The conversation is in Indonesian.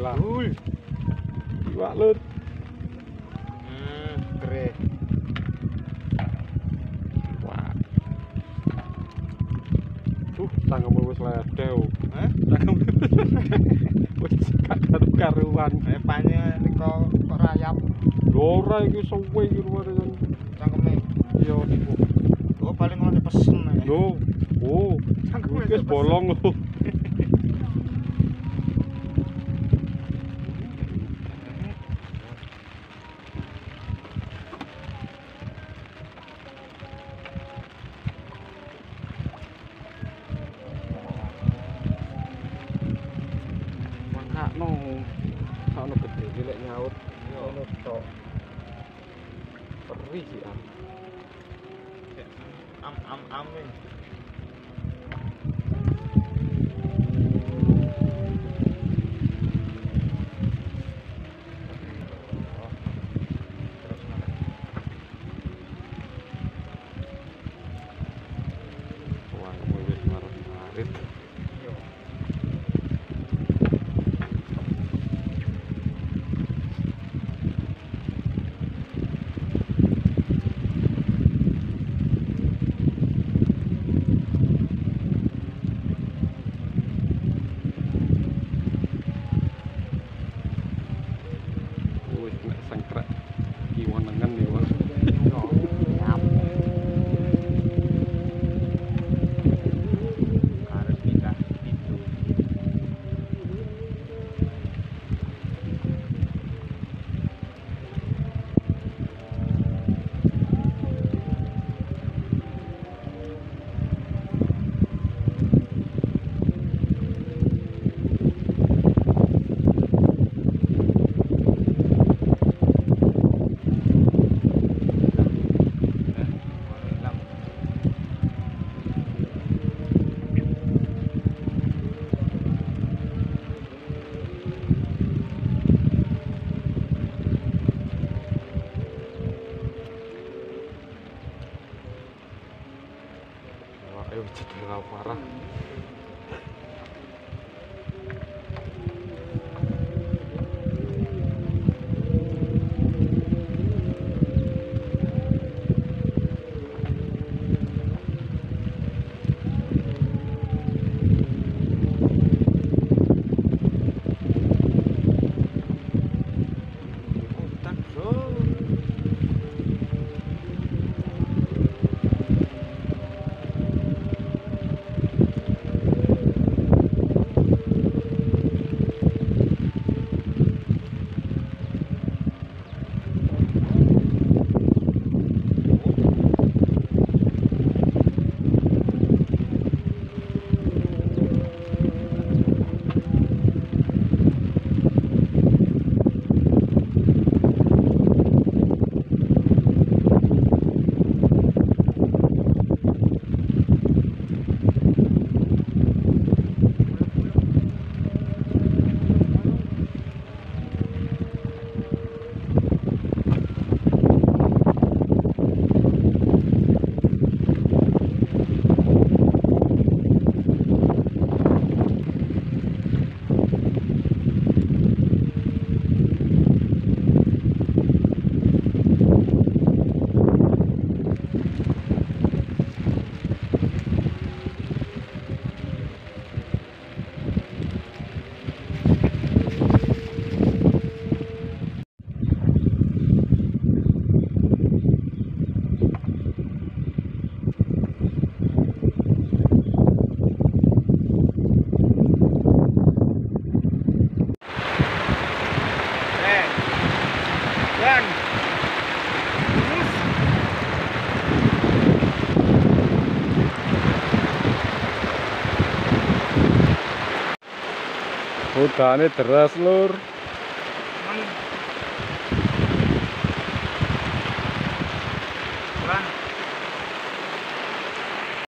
lah. Iwak lur. Kere. Wah. Tangkap wis ledew. Tangkap. Wis karu-karuan. Panye niko kok rayap. Ora iki suwe iki luware kan. Cangkeme. Iya. Oh paling ngono pesen. Lho. Oh, cangkeme wis bolong lho. Sakno gede cilik nyaut. Ngono tok. Perih sih Amin. Wah, wis marit-marit. Sangkrak kiwanengan ya Mas. Harus pindah itu. Ayo cedera parah. Hudane deras lur.